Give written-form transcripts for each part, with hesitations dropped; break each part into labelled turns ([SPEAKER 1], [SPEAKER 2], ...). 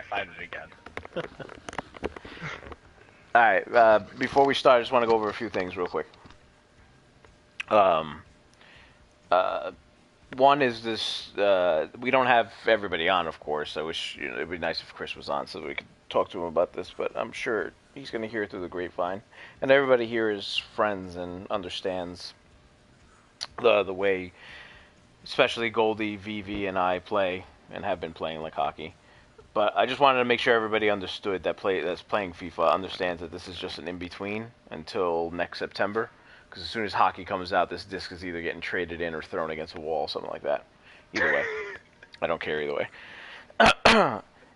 [SPEAKER 1] find it again.
[SPEAKER 2] All right. Before we start, I just want to go over a few things real quick. Um, uh, One is this: we don't have everybody on, of course. I wish it'd be nice if Chris was on so we could talk to him about this. But I'm sure he's going to hear it through the grapevine, and everybody here is friends and understands the way, especially Goldie, Vivi, and I play and have been playing like hockey. But I just wanted to make sure everybody understood that's playing FIFA understands that this is just an in between until next September. Because as soon as hockey comes out, this disc is either getting traded in or thrown against a wall, something like that. Either way, I don't care either way.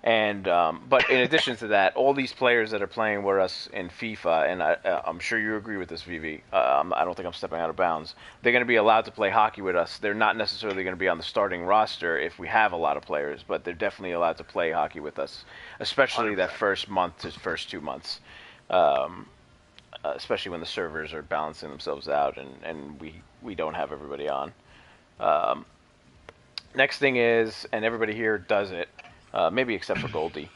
[SPEAKER 2] And but in addition to that, all these players that are playing with us in FIFA, and I'm sure you agree with this, Vivi. I don't think I'm stepping out of bounds. They're going to be allowed to play hockey with us. They're not necessarily going to be on the starting roster if we have a lot of players, but they're definitely allowed to play hockey with us, especially
[SPEAKER 1] 100%.
[SPEAKER 2] that first month to first 2 months. Especially when the servers are balancing themselves out and we don't have everybody on. Um, Next thing is, and everybody here does it, maybe except for Goldie,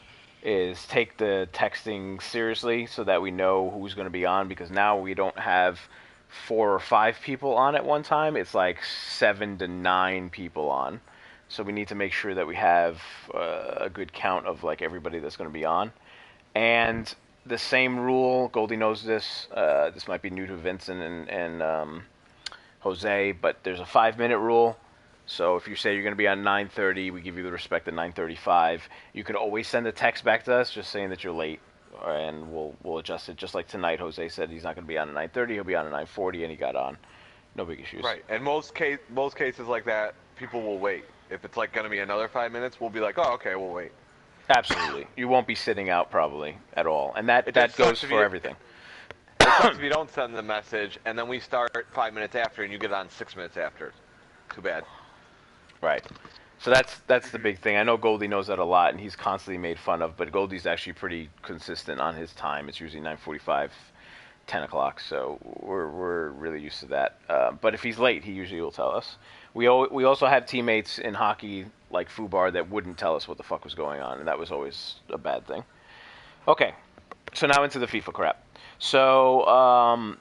[SPEAKER 2] is take the texting seriously so that we know who's going to be on, because now we don't have 4 or 5 people on at one time. It's like 7 to 9 people on. So we need to make sure that we have a good count of like everybody that's going to be on. And the same rule, Goldie knows this. This might be new to Vincent and Jose, but there's a 5-minute rule. So if you say you're going to be on 9:30, we give you the respect at 9:35. You can always send a text back to us just saying that you're late, and we'll adjust it. Just like tonight, Jose said he's not going to be on at 9:30. He'll be on at 9:40, and he got on. No big issues.
[SPEAKER 3] Right, and most cases like that, people will wait. If it's like going to be another 5 minutes, we'll be like, oh, okay, we'll wait.
[SPEAKER 2] Absolutely. You won't be sitting out probably at all, and that goes for everything.
[SPEAKER 3] It sucks if you don't send the message, and then we start 5 minutes after, and you get on 6 minutes after. Too bad.
[SPEAKER 2] Right. So that's the big thing. I know Goldie knows that a lot, and he's constantly made fun of. But Goldie's actually pretty consistent on his time. It's usually 9:45, 10 o'clock. So we're really used to that. But if he's late, he usually will tell us. We also have teammates in hockey like Fubar that wouldn't tell us what the fuck was going on, and that was always a bad thing. Okay. So now into the FIFA crap. So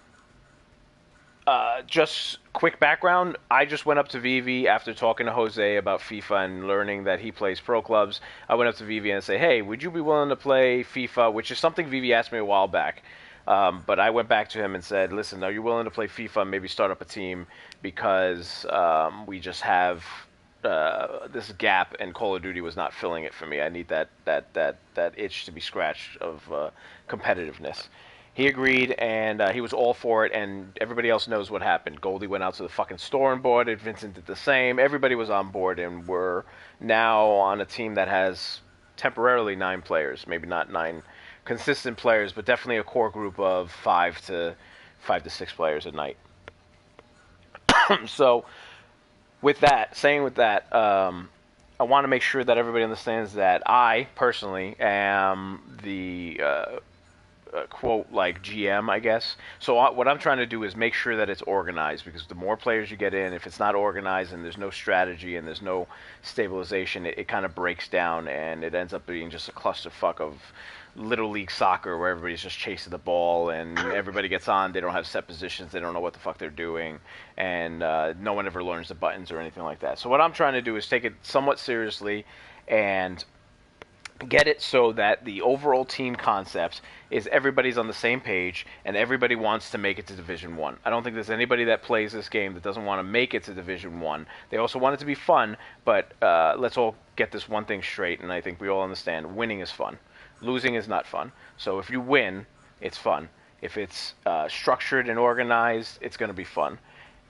[SPEAKER 2] just quick background. I just went up to Vivi after talking to Jose about FIFA and learning that he plays pro clubs. I went up to Vivi and said, hey, would you be willing to play FIFA, which is something Vivi asked me a while back. But I went back to him and said, listen, are you willing to play FIFA and maybe start up a team, because we just have this gap, and Call of Duty was not filling it for me. I need that itch to be scratched of competitiveness. He agreed, and he was all for it, and everybody else knows what happened. Goldie went out to the fucking store and bought it. Vincent did the same. Everybody was on board, and we're now on a team that has temporarily 9 players. Maybe not 9 consistent players, but definitely a core group of 5 to 6 players a night. So, with that, I want to make sure that everybody understands that I, personally, am the quote like GM, I guess. So what I'm trying to do is make sure that it's organized, because the more players you get in, if it's not organized and there's no strategy and there's no stabilization, it kind of breaks down and it ends up being just a clusterfuck of little league soccer where everybody's just chasing the ball and everybody gets on. They don't have set positions. They don't know what the fuck they're doing, and no one ever learns the buttons or anything like that. So what I'm trying to do is take it somewhat seriously and get it so that the overall team concept is everybody's on the same page and everybody wants to make it to Division 1. I don't think there's anybody that plays this game that doesn't want to make it to Division 1. They also want it to be fun, but let's all get this one thing straight, and I think we all understand winning is fun. Losing is not fun. So if you win, it's fun. If it's structured and organized, it's going to be fun.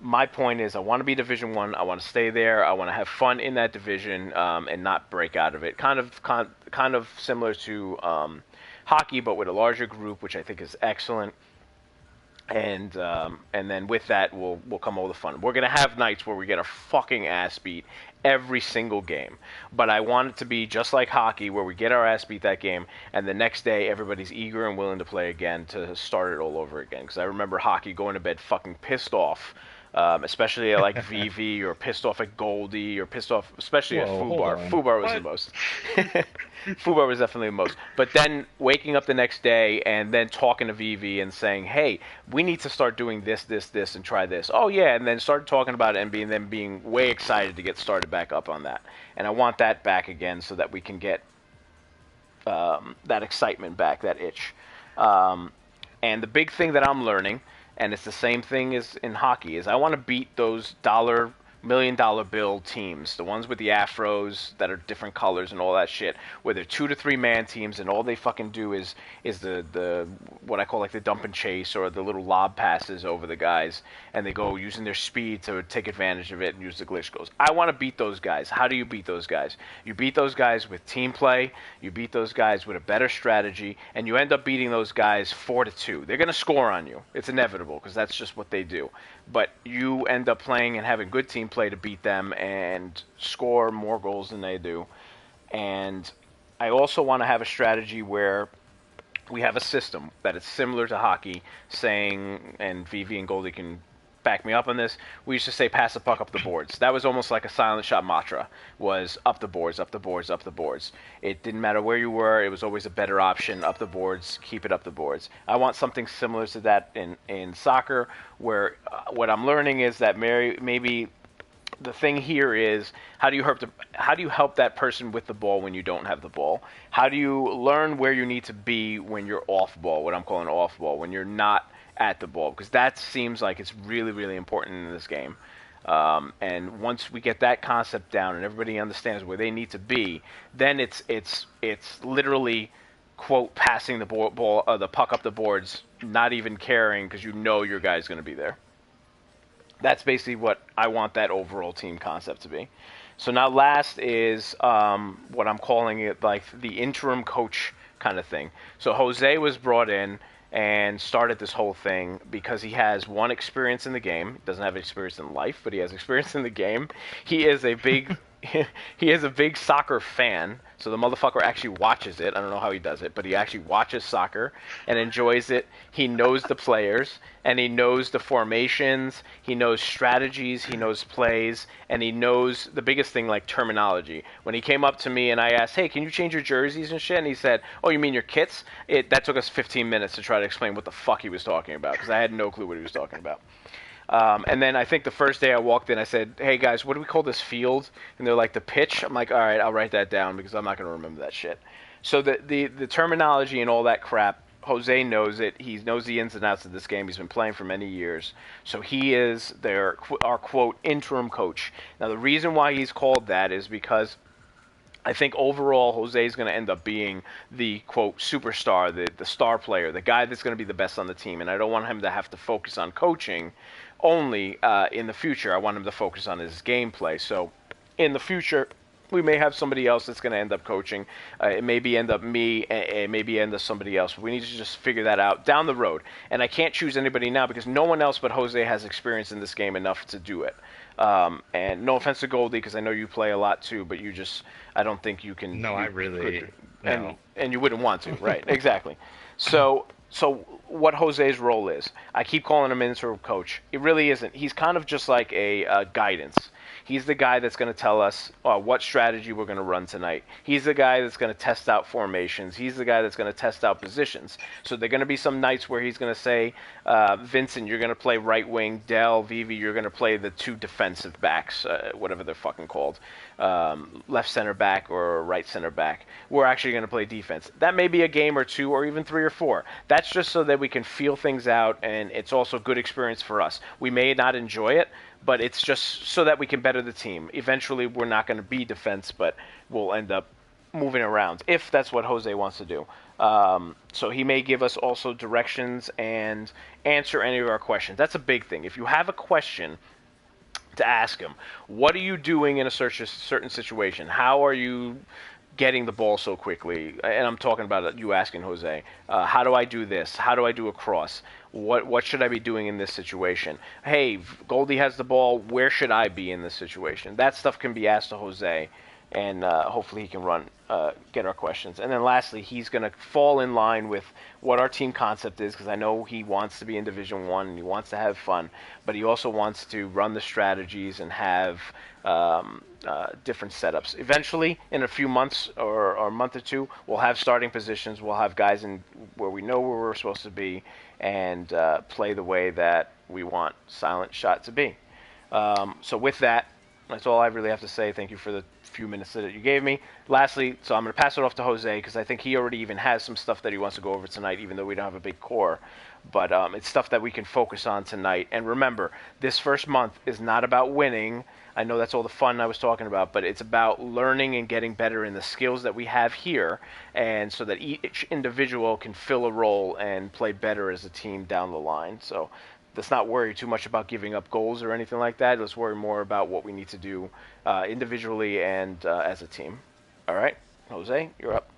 [SPEAKER 2] My point is, I want to be Division 1. I want to stay there. I want to have fun in that division and not break out of it. Kind of similar to hockey, but with a larger group, which I think is excellent. And then with that will come all the fun. We're gonna have nights where we get our fucking ass beat every single game, but I want it to be just like hockey, where we get our ass beat that game, and the next day everybody's eager and willing to play again to start it all over again. Because I remember hockey going to bed fucking pissed off especially at like VV or pissed off at Goldie or pissed off, especially at
[SPEAKER 1] Whoa, hold
[SPEAKER 2] Fubar.
[SPEAKER 1] on.
[SPEAKER 2] Fubar was the
[SPEAKER 3] What?
[SPEAKER 2] most. Fubar was definitely the most. But then waking up the next day and then talking to VV and saying, "Hey, we need to start doing this, this, this, and try this." Oh yeah, and then start talking about it and being way excited to get started back up on that. And I want that back again so that we can get that excitement back, that itch. And the big thing that I'm learning, and it's the same thing as in hockey, is I want to beat those $1 million bill teams, the ones with the afros that are different colors and all that shit, where they're 2 to 3 man teams and all they fucking do is the what I call like the dump and chase or the little lob passes over the guys, and they go using their speed to take advantage of it and use the glitch goals. I want to beat those guys. How do you beat those guys? You beat those guys with team play. You beat those guys with a better strategy, and you end up beating those guys 4-2. They're gonna score on you. It's inevitable because that's just what they do. But you end up playing and having good team play to beat them and score more goals than they do. And I also want to have a strategy where we have a system that is similar to hockey, saying, and VV and Goldie can back me up on this, we used to say pass the puck up the boards. That was almost like a silent shot mantra, was up the boards, up the boards, up the boards. It didn't matter where you were, it was always a better option, up the boards, keep it up the boards. I want something similar to that in soccer, where what I'm learning is that maybe the thing here is how do you help that person with the ball when you don't have the ball? How do you learn where you need to be when you're off ball, what I'm calling off ball, when you're not at the ball, because that seems like it's really, really important in this game. And once we get that concept down and everybody understands where they need to be, then it's literally quote passing the the puck up the boards, not even caring because you know your guy's going to be there. That's basically what I want that overall team concept to be. So now last is what I'm calling it like the interim coach kind of thing. So Jose was brought in and started this whole thing because he has one experience in the game. He doesn't have experience in life, but he has experience in the game. He is a big he is a big soccer fan, so the motherfucker actually watches it. I don't know how he does it, but he actually watches soccer and enjoys it. He knows the players, and he knows the formations, he knows strategies, he knows plays, and he knows the biggest thing, like terminology. When he came up to me and I asked, hey, can you change your jerseys and shit? And he said, oh, you mean your kits? That took us 15 minutes to try to explain what the fuck he was talking about, because I had no clue what he was talking about. And then I think the first day I walked in, I said, hey, guys, what do we call this field? And they're like, the pitch? I'm like, all right, I'll write that down because I'm not going to remember that shit. So the terminology and all that crap, Jose knows it. He knows the ins and outs of this game. He's been playing for many years. So he is our, quote, interim coach. Now, the reason why he's called that is because I think overall Jose is going to end up being the, quote, superstar, the star player, the guy that's going to be the best on the team. And I don't want him to have to focus on coaching only in the future. I want him to focus on his gameplay. So in the future, we may have somebody else that's going to end up coaching. It maybe end up me. It maybe end up somebody else. But we need to just figure that out down the road. And I can't choose anybody now because no one else but Jose has experience in this game enough to do it. And no offense to Goldie, because I know you play a lot too, but I don't think you can.
[SPEAKER 1] No, I really. No.
[SPEAKER 2] And you wouldn't want to, right? Exactly. So what Jose's role is, I keep calling him interim coach. It really isn't. He's kind of just like a guidance. He's the guy that's going to tell us what strategy we're going to run tonight. He's the guy that's going to test out formations. He's the guy that's going to test out positions. So there are going to be some nights where he's going to say, Vincent, you're going to play right wing. Del, Vivi, you're going to play the two defensive backs, whatever they're fucking called, left center back or right center back. We're actually going to play defense. That may be a game or two or even 3 or 4. That's just so that we can feel things out, and it's also good experience for us. We may not enjoy it, but it's just so that we can better the team. Eventually, we're not going to be defense, but we'll end up moving around, if that's what Jose wants to do. So he may give us also directions and answer any of our questions. That's a big thing. If you have a question, to ask him, what are you doing in a certain situation? How are you getting the ball so quickly? And I'm talking about you asking Jose, how do I do this? How do I do a cross? What should I be doing in this situation? Hey, Goldie has the ball. Where should I be in this situation? That stuff can be asked to Jose, and hopefully he can get our questions. And then lastly, he's going to fall in line with what our team concept is, because I know he wants to be in Division One and he wants to have fun, but he also wants to run the strategies and have different setups. Eventually, in a few months or a month or two, we'll have starting positions. We'll have guys in where we know where we're supposed to be, and play the way that we want Silent Shot to be. So with that, that's all I really have to say. Thank you for the few minutes that you gave me. Lastly, so I'm going to pass it off to Jose, because I think he already even has some stuff that he wants to go over tonight, even though we don't have a big core. But it's stuff that we can focus on tonight. And remember, this first month is not about winning. I know that's all the fun I was talking about, but it's about learning and getting better in the skills that we have here, and so that each individual can fill a role and play better as a team down the line. So let's not worry too much about giving up goals or anything like that. Let's worry more about what we need to do individually and as a team. All right, Jose, you're up.